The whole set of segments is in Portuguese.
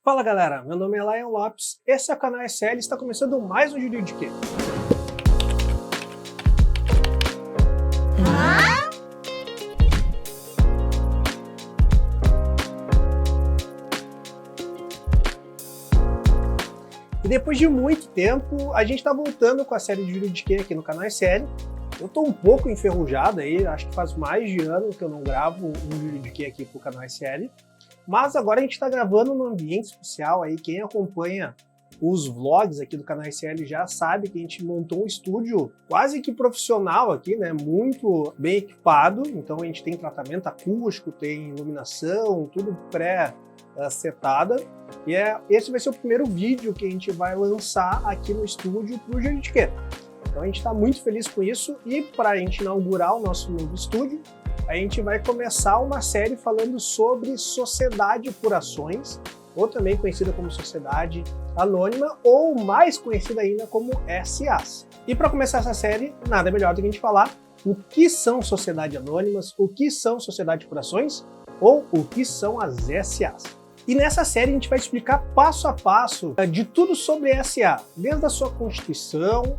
Fala galera, meu nome é Lion Lopes, esse é o canal SL e está começando mais um vídeo de quê? E depois de muito tempo, a gente está voltando com a série de vídeo de quê aqui no canal SL. Eu estou um pouco enferrujado aí, acho que faz mais de ano que eu não gravo um vídeo de quê aqui pro canal SL. Mas agora a gente está gravando num ambiente especial aí, quem acompanha os vlogs aqui do canal SL já sabe que a gente montou um estúdio quase que profissional aqui, né? Muito bem equipado, então a gente tem tratamento acústico, tem iluminação, tudo pré-setada. E esse vai ser o primeiro vídeo que a gente vai lançar aqui no estúdio pro Vídeo de quê. Então a gente está muito feliz com isso e para a gente inaugurar o nosso novo estúdio, a gente vai começar uma série falando sobre sociedade por ações, ou também conhecida como sociedade anônima, ou mais conhecida ainda como SAs. E para começar essa série, nada melhor do que a gente falar o que são sociedades anônimas, o que são sociedade por ações, ou o que são as SAs. E nessa série a gente vai explicar passo a passo de tudo sobre SA, desde a sua constituição,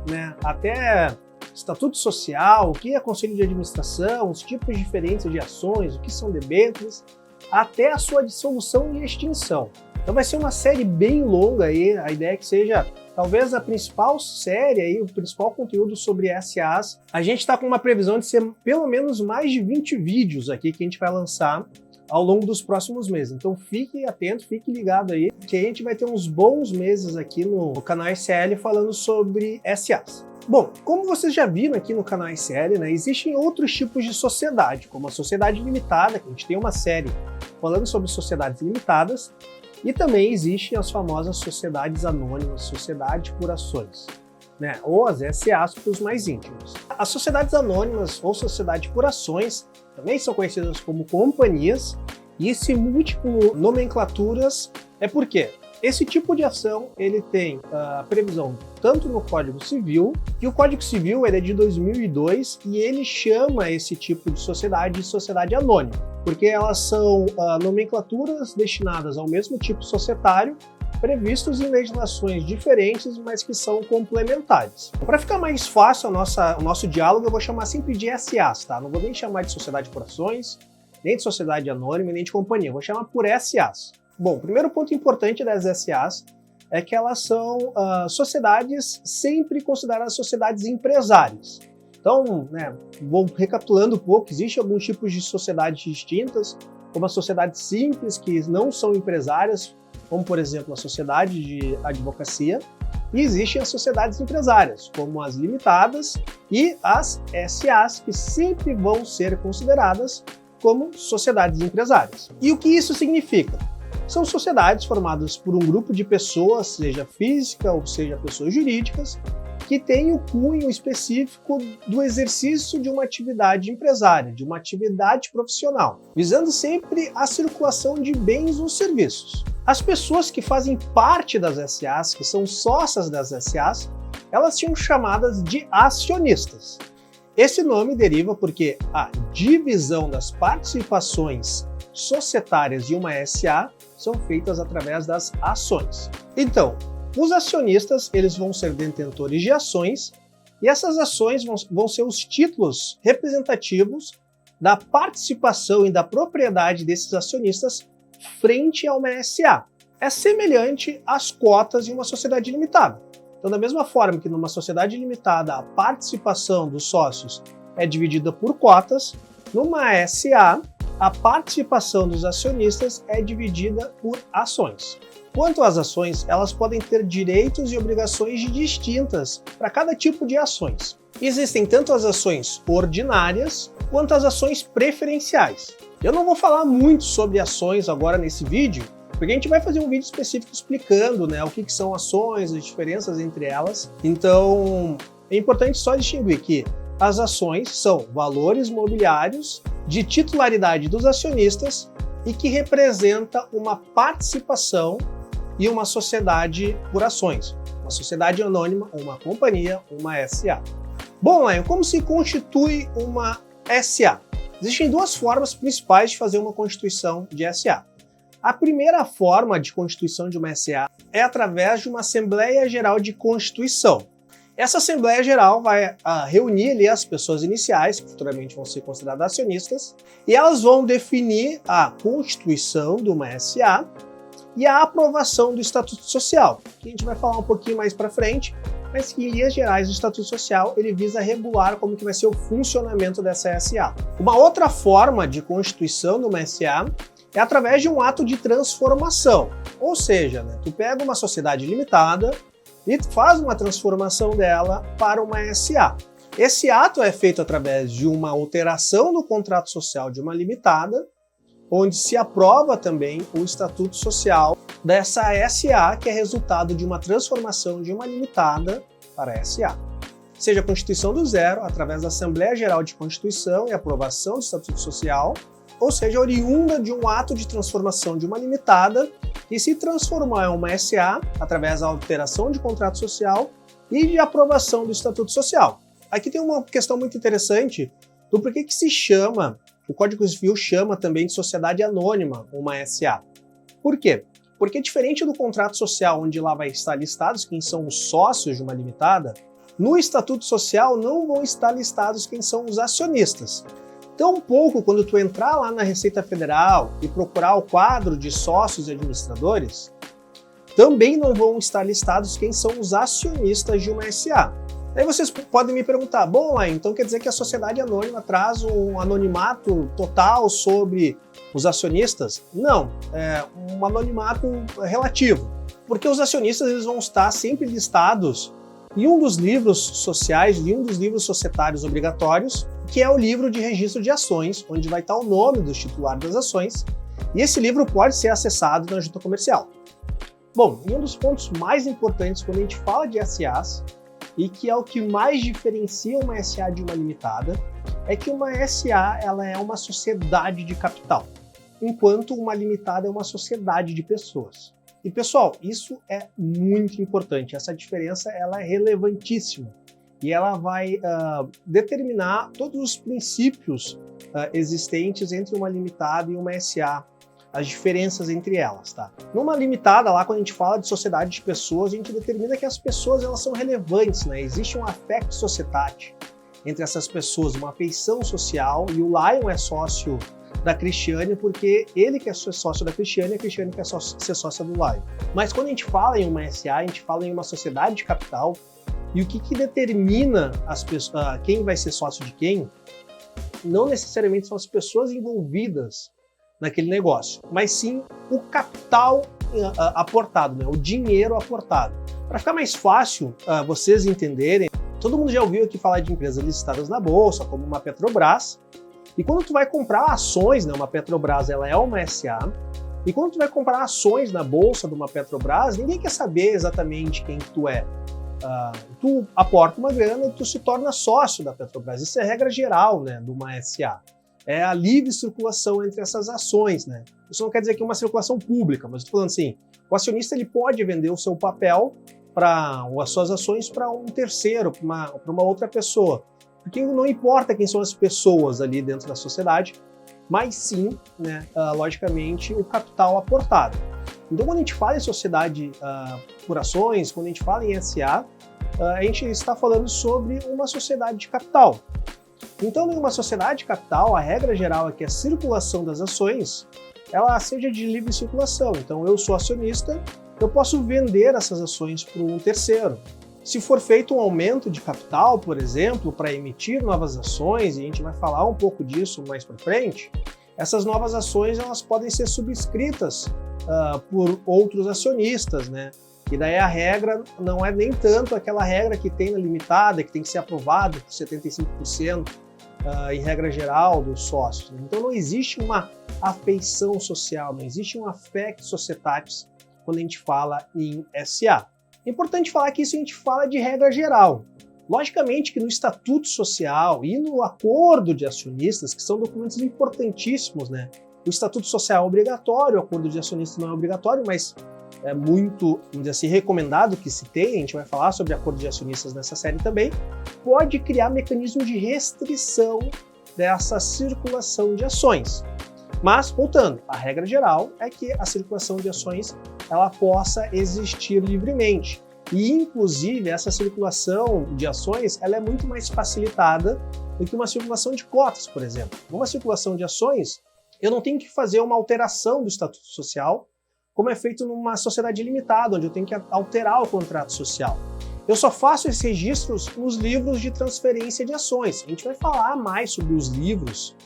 né, até estatuto social, o que é conselho de administração, os tipos diferentes de ações, o que são debêntures, até a sua dissolução e extinção. Então vai ser uma série bem longa aí, a ideia é que seja talvez a principal série aí, o principal conteúdo sobre SAs. A gente está com uma previsão de ser pelo menos mais de 20 vídeos aqui que a gente vai lançar ao longo dos próximos meses. Então fique atento, fique ligado aí, que a gente vai ter uns bons meses aqui no canal SL falando sobre SAs. Bom, como vocês já viram aqui no canal SL, né, existem outros tipos de sociedade, como a sociedade limitada, que a gente tem uma série falando sobre sociedades limitadas, e também existem as famosas sociedades anônimas, sociedade por ações, né, ou as SAs para os mais íntimos. As sociedades anônimas ou sociedade por ações também são conhecidas como companhias, e esse múltiplo nomenclaturas é porque esse tipo de ação ele tem a previsão tanto no Código Civil, e o Código Civil ele é de 2002 e ele chama esse tipo de sociedade anônima, porque elas são nomenclaturas destinadas ao mesmo tipo societário, previstos em legislações diferentes, mas que são complementares. Para ficar mais fácil o nosso diálogo, eu vou chamar sempre de SAs, tá? Não vou nem chamar de sociedade por ações, nem de sociedade anônima, nem de companhia, eu vou chamar por SAs. Bom, o primeiro ponto importante das SAs é que elas são sociedades sempre consideradas sociedades empresárias. Então, né, vou recapitulando um pouco, existem alguns tipos de sociedades distintas, como as sociedades simples, que não são empresárias, como por exemplo a sociedade de advocacia, e existem as sociedades empresárias, como as limitadas e as SAs, que sempre vão ser consideradas como sociedades empresárias. E o que isso significa? São sociedades formadas por um grupo de pessoas, seja física ou seja pessoas jurídicas, que têm o cunho específico do exercício de uma atividade empresária, de uma atividade profissional, visando sempre a circulação de bens ou serviços. As pessoas que fazem parte das SAs, que são sócias das SAs, elas são chamadas de acionistas. Esse nome deriva porque a divisão das participações societárias de uma SA são feitas através das ações. Então, os acionistas eles vão ser detentores de ações e essas ações vão ser os títulos representativos da participação e da propriedade desses acionistas frente a uma SA. É semelhante às cotas em uma sociedade limitada. Então, da mesma forma que numa sociedade limitada a participação dos sócios é dividida por cotas, numa SA a participação dos acionistas é dividida por ações. Quanto às ações, elas podem ter direitos e obrigações distintas para cada tipo de ações. Existem tanto as ações ordinárias quanto as ações preferenciais. Eu não vou falar muito sobre ações agora nesse vídeo, porque a gente vai fazer um vídeo específico explicando, né, o que são ações, as diferenças entre elas. Então, é importante só distinguir que as ações são valores mobiliários de titularidade dos acionistas e que representa uma participação e uma sociedade por ações, uma sociedade anônima, uma companhia, uma SA. Bom, Lion, como se constitui uma SA? Existem duas formas principais de fazer uma constituição de SA. A primeira forma de constituição de uma SA é através de uma Assembleia Geral de Constituição. Essa Assembleia Geral vai reunir ali as pessoas iniciais, que futuramente vão ser consideradas acionistas, e elas vão definir a constituição de uma SA e a aprovação do Estatuto Social, que a gente vai falar um pouquinho mais para frente, mas que em linhas gerais o Estatuto Social ele visa regular como que vai ser o funcionamento dessa SA. Uma outra forma de constituição de uma SA é através de um ato de transformação, ou seja, tu pega uma sociedade limitada e faz uma transformação dela para uma SA. Esse ato é feito através de uma alteração no contrato social de uma limitada, onde se aprova também o Estatuto Social dessa SA, que é resultado de uma transformação de uma limitada para SA. Seja a Constituição do Zero, através da Assembleia Geral de Constituição e aprovação do Estatuto Social, ou seja, oriunda de um ato de transformação de uma limitada e se transformar em uma SA através da alteração de contrato social e de aprovação do Estatuto Social. Aqui tem uma questão muito interessante do porquê que se chama, o Código Civil chama também de sociedade anônima uma SA. Por quê? Porque diferente do contrato social, onde lá vai estar listados quem são os sócios de uma limitada, no Estatuto Social não vão estar listados quem são os acionistas. Tampouco quando tu entrar lá na Receita Federal e procurar o quadro de sócios e administradores, também não vão estar listados quem são os acionistas de uma SA. Aí vocês podem me perguntar, bom, lá, então quer dizer que a sociedade anônima traz um anonimato total sobre os acionistas? Não, é um anonimato relativo, porque os acionistas eles vão estar sempre listados em um dos livros sociais, em um dos livros societários obrigatórios, que é o livro de registro de ações, onde vai estar o nome dos titulares das ações, e esse livro pode ser acessado na junta comercial. Bom, e um dos pontos mais importantes quando a gente fala de SAs, e que é o que mais diferencia uma SA de uma limitada, é que uma SA ela é uma sociedade de capital, enquanto uma limitada é uma sociedade de pessoas. E pessoal, isso é muito importante, essa diferença ela é relevantíssima e ela vai determinar todos os princípios existentes entre uma limitada e uma SA, as diferenças entre elas, tá? Numa limitada, lá quando a gente fala de sociedade de pessoas, a gente determina que as pessoas elas são relevantes, né? Existe um affect societate entre essas pessoas, uma afeição social, e o Lion é sócio da Cristiane porque ele quer ser sócio da Cristiane e a Cristiane quer ser sócia do Lion. Mas quando a gente fala em uma SA, a gente fala em uma sociedade de capital, e o que determina as pessoas, quem vai ser sócio de quem, não necessariamente são as pessoas envolvidas naquele negócio, mas sim o capital aportado, né? O dinheiro aportado. Para ficar mais fácil vocês entenderem, todo mundo já ouviu aqui falar de empresas listadas na bolsa, como uma Petrobras, e quando tu vai comprar ações, né, uma Petrobras ela é uma SA, e quando tu vai comprar ações na bolsa de uma Petrobras, ninguém quer saber exatamente quem tu é. Tu aporta uma grana e tu se torna sócio da Petrobras. Isso é regra geral, né, de uma SA. É a livre circulação entre essas ações, né? Isso não quer dizer que é uma circulação pública, mas estou falando assim, o acionista ele pode vender o seu papel ou as suas ações para um terceiro, para uma outra pessoa. Porque não importa quem são as pessoas ali dentro da sociedade, mas sim, né, logicamente, o capital aportado. Então, quando a gente fala em sociedade por ações, quando a gente fala em SA, a gente está falando sobre uma sociedade de capital. Então, em uma sociedade de capital, a regra geral é que a circulação das ações ela seja de livre circulação. Então, eu sou acionista, eu posso vender essas ações para um terceiro. Se for feito um aumento de capital, por exemplo, para emitir novas ações, e a gente vai falar um pouco disso mais para frente, essas novas ações elas podem ser subscritas por outros acionistas, né? E daí a regra não é nem tanto aquela regra que tem na limitada, que tem que ser aprovada por 75% em regra geral dos sócios. Então não existe uma afeição social, não existe um affect societatis quando a gente fala em SA. É importante falar que isso a gente fala de regra geral. Logicamente que no Estatuto Social e no Acordo de Acionistas, que são documentos importantíssimos, né? O Estatuto Social é obrigatório, o Acordo de Acionistas não é obrigatório, mas é muito, vamos dizer assim, recomendado que se tenha, a gente vai falar sobre Acordo de Acionistas nessa série também, pode criar mecanismo de restrição dessa circulação de ações. Mas, voltando, a regra geral é que a circulação de ações ela possa existir livremente. E, inclusive, essa circulação de ações ela é muito mais facilitada do que uma circulação de cotas, por exemplo. Numa circulação de ações, eu não tenho que fazer uma alteração do estatuto social, como é feito numa sociedade limitada, onde eu tenho que alterar o contrato social. Eu só faço esses registros nos livros de transferência de ações. A gente vai falar mais sobre os livros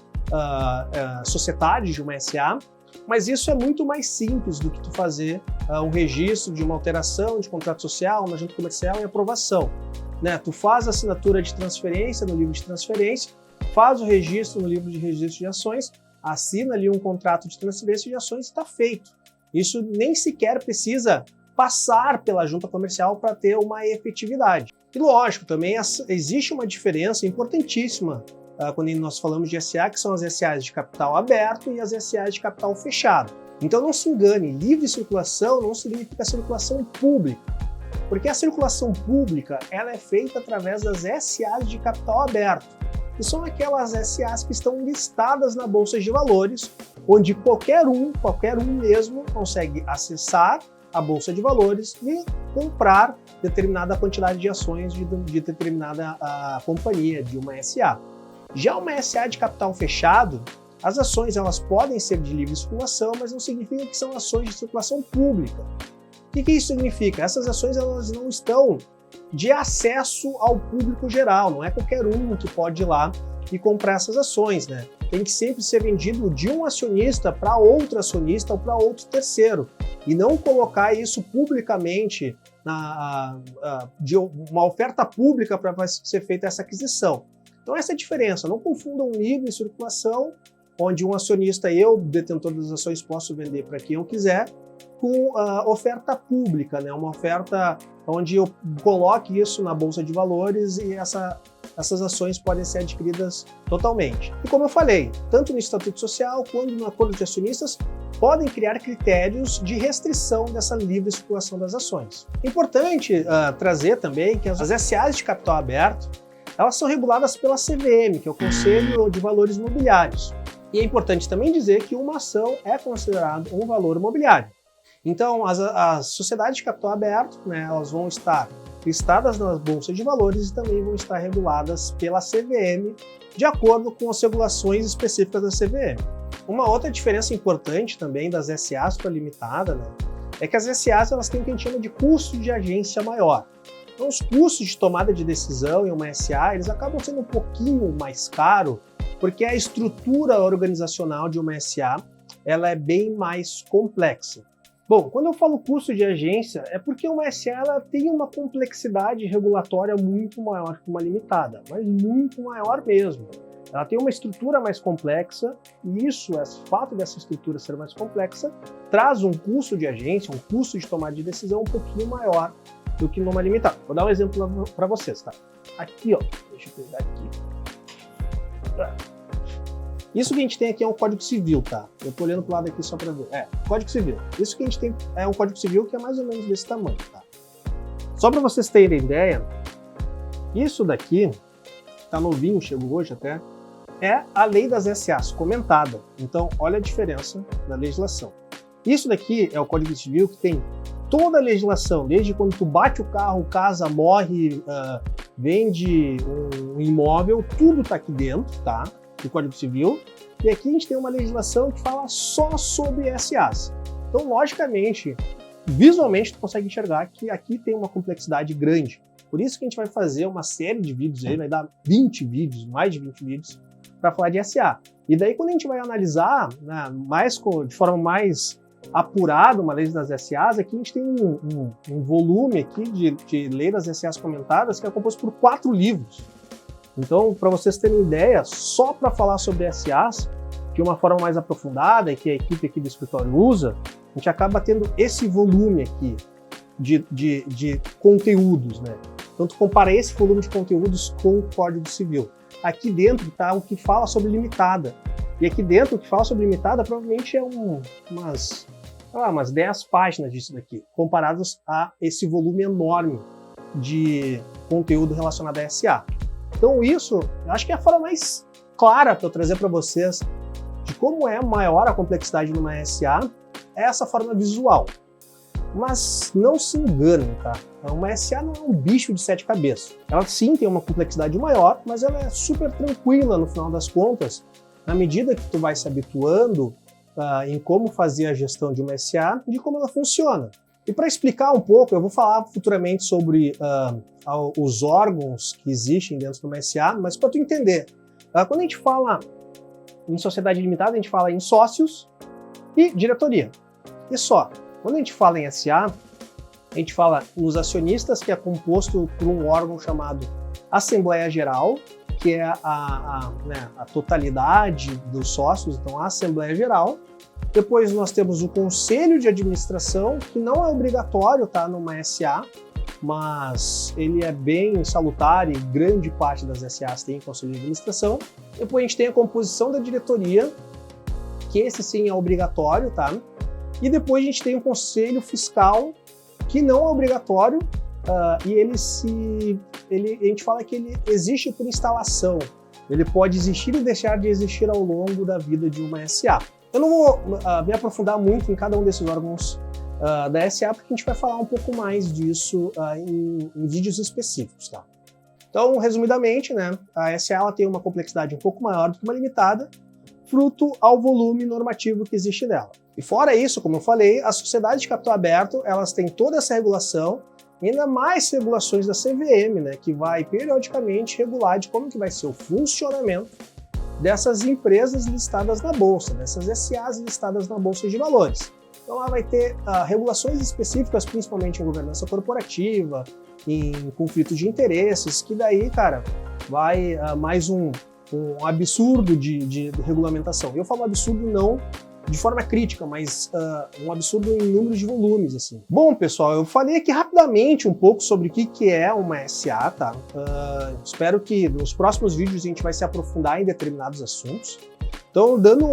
societários de uma SA, mas isso é muito mais simples do que tu fazer um registro de uma alteração de contrato social, uma junta comercial e aprovação. Né? Tu faz a assinatura de transferência no livro de transferência, faz o registro no livro de registro de ações, assina ali um contrato de transferência de ações e está feito. Isso nem sequer precisa passar pela junta comercial para ter uma efetividade. E lógico, também existe uma diferença importantíssima quando nós falamos de SA, que são as SAs de capital aberto e as SAs de capital fechado. Então não se engane, livre circulação não significa circulação pública, porque a circulação pública ela é feita através das SAs de capital aberto, que são aquelas SAs que estão listadas na Bolsa de Valores, onde qualquer um mesmo consegue acessar a Bolsa de Valores e comprar determinada quantidade de ações de determinada companhia, de uma SA. Já uma SA de capital fechado, as ações elas podem ser de livre circulação, mas não significa que são ações de circulação pública. O que isso significa? Essas ações elas não estão de acesso ao público geral, não é qualquer um que pode ir lá e comprar essas ações, né? Tem que sempre ser vendido de um acionista para outro acionista ou para outro terceiro, e não colocar isso publicamente de uma oferta pública para ser feita essa aquisição. Então essa é a diferença, não confundam livre circulação, onde um acionista, eu, detentor das ações, posso vender para quem eu quiser, com oferta pública, né? Uma oferta onde eu coloque isso na Bolsa de Valores e essas ações podem ser adquiridas totalmente. E como eu falei, tanto no Estatuto Social quanto no Acordo de Acionistas, podem criar critérios de restrição dessa livre circulação das ações. Importante trazer também que as SAs de capital aberto, elas são reguladas pela CVM, que é o Conselho de Valores Mobiliários. E é importante também dizer que uma ação é considerada um valor imobiliário. Então, as sociedades de capital aberto, né, elas vão estar listadas nas bolsas de valores e também vão estar reguladas pela CVM, de acordo com as regulações específicas da CVM. Uma outra diferença importante também das SAs para a limitada, né, é que as SAs elas têm o que a gente chama de custo de agência maior. Então, os custos de tomada de decisão em uma SA, eles acabam sendo um pouquinho mais caros, porque a estrutura organizacional de uma SA, ela é bem mais complexa. Bom, quando eu falo custo de agência, é porque uma SA ela tem uma complexidade regulatória muito maior que uma limitada, mas muito maior mesmo. Ela tem uma estrutura mais complexa e isso, o fato dessa estrutura ser mais complexa, traz um custo de agência, um custo de tomada de decisão um pouquinho maior do que numa limitada. Vou dar um exemplo para vocês, tá? Aqui, ó, deixa eu pegar aqui. Isso que a gente tem aqui é um Código Civil, tá? Eu tô olhando pro lado aqui só para ver. Código Civil. Isso que a gente tem é um Código Civil que é mais ou menos desse tamanho, tá? Só para vocês terem ideia, isso daqui, tá novinho, chegou hoje até, é a lei das SAs, comentada. Então, olha a diferença da legislação. Isso daqui é o Código Civil que tem toda a legislação, desde quando tu bate o carro, casa, morre, vende um imóvel, tudo tá aqui dentro, tá? Do Código Civil. E aqui a gente tem uma legislação que fala só sobre SAs. Então, logicamente, visualmente tu consegue enxergar que aqui tem uma complexidade grande. Por isso que a gente vai fazer uma série de vídeos aí, vai dar 20 vídeos, mais de 20 vídeos, para falar de SA. E daí quando a gente vai analisar, né, de forma mais apurada uma lei das SAs, aqui a gente tem um volume aqui de lei das SAs comentadas que é composto por 4 livros. Então, para vocês terem ideia, só para falar sobre SAs, de uma forma mais aprofundada e que a equipe aqui do escritório usa, a gente acaba tendo esse volume aqui de conteúdos, né? Então, tu compara esse volume de conteúdos com o Código Civil. Aqui dentro está o que fala sobre limitada. E aqui dentro, o que fala sobre limitada provavelmente é umas 10 páginas disso daqui, comparados a esse volume enorme de conteúdo relacionado a SA. Então isso, eu acho que é a forma mais clara para eu trazer para vocês de de como é maior a complexidade numa SA é essa forma visual. Mas não se engane, tá? Uma SA não é um bicho de 7 cabeças. Ela sim tem uma complexidade maior, mas ela é super tranquila no final das contas, na medida que tu vai se habituando em como fazer a gestão de uma SA, de como ela funciona. E para explicar um pouco, eu vou falar futuramente sobre os órgãos que existem dentro de uma SA, mas para tu entender, quando a gente fala em sociedade limitada, a gente fala em sócios e diretoria. E só. Quando a gente fala em SA, a gente fala nos acionistas, que é composto por um órgão chamado Assembleia Geral, que é a totalidade dos sócios, então a Assembleia Geral. Depois nós temos o Conselho de Administração, que não é obrigatório, tá, numa SA, mas ele é bem salutar e grande parte das SAs tem Conselho de Administração. Depois a gente tem a composição da diretoria, que esse sim é obrigatório, tá? E depois a gente tem o Conselho Fiscal, que não é obrigatório, e a gente fala que ele existe por instalação. Ele pode existir e deixar de existir ao longo da vida de uma SA. Eu não vou me aprofundar muito em cada um desses órgãos da SA, porque a gente vai falar um pouco mais disso em vídeos específicos, tá? Então, resumidamente, né, a SA ela tem uma complexidade um pouco maior do que uma limitada, fruto ao volume normativo que existe nela. E fora isso, como eu falei, as sociedades de capital aberto, elas têm toda essa regulação, e ainda mais regulações da CVM, né, que vai periodicamente regular de como que vai ser o funcionamento dessas empresas listadas na Bolsa, dessas SAs listadas na Bolsa de Valores. Então lá vai ter regulações específicas, principalmente em governança corporativa, em conflito de interesses, que daí, cara, vai mais um absurdo de regulamentação. Eu falo absurdo não de forma crítica, mas um absurdo em números de volumes, assim. Bom, pessoal, eu falei aqui rapidamente um pouco sobre o que é uma SA, tá? Espero que nos próximos vídeos a gente vai se aprofundar em determinados assuntos. Então, dando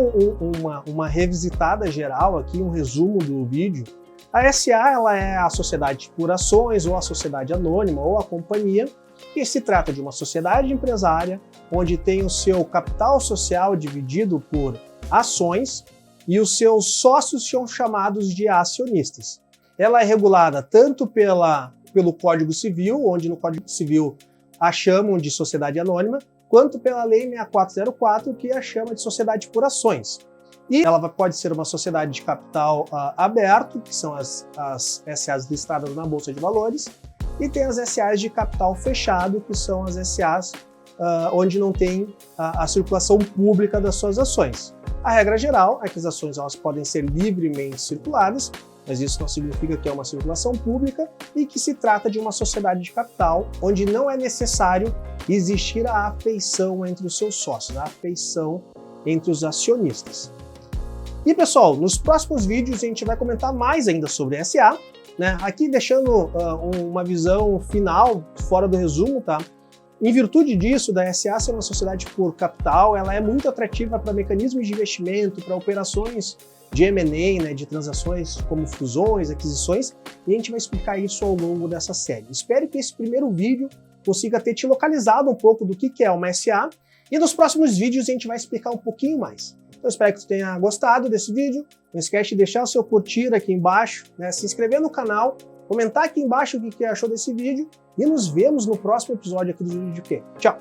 uma revisitada geral aqui, um resumo do vídeo, a SA ela é a sociedade por ações, ou a sociedade anônima, ou a companhia, que se trata de uma sociedade empresária, onde tem o seu capital social dividido por ações, e os seus sócios são chamados de acionistas. Ela é regulada tanto pelo Código Civil, onde no Código Civil a chamam de sociedade anônima, quanto pela Lei 6404, que a chama de sociedade por ações. E ela pode ser uma sociedade de capital aberto, que são as SAs listadas na Bolsa de Valores, e tem as SAs de capital fechado, que são as SAs onde não tem a circulação pública das suas ações. A regra geral é que as ações elas podem ser livremente circuladas, mas isso não significa que é uma circulação pública e que se trata de uma sociedade de capital onde não é necessário existir a afeição entre os seus sócios, a afeição entre os acionistas. E pessoal, nos próximos vídeos a gente vai comentar mais ainda sobre SA, né? Aqui deixando uma visão final, fora do resumo, tá? Em virtude disso, da SA ser uma sociedade por capital, ela é muito atrativa para mecanismos de investimento, para operações de M&A, né, de transações como fusões, aquisições, e a gente vai explicar isso ao longo dessa série. Espero que esse primeiro vídeo consiga ter te localizado um pouco do que é uma SA, e nos próximos vídeos a gente vai explicar um pouquinho mais. Então espero que tu tenha gostado desse vídeo, não esquece de deixar o seu curtir aqui embaixo, né, se inscrever no canal, comentar aqui embaixo o que achou desse vídeo, e nos vemos no próximo episódio aqui do Juro de Quê. Tchau!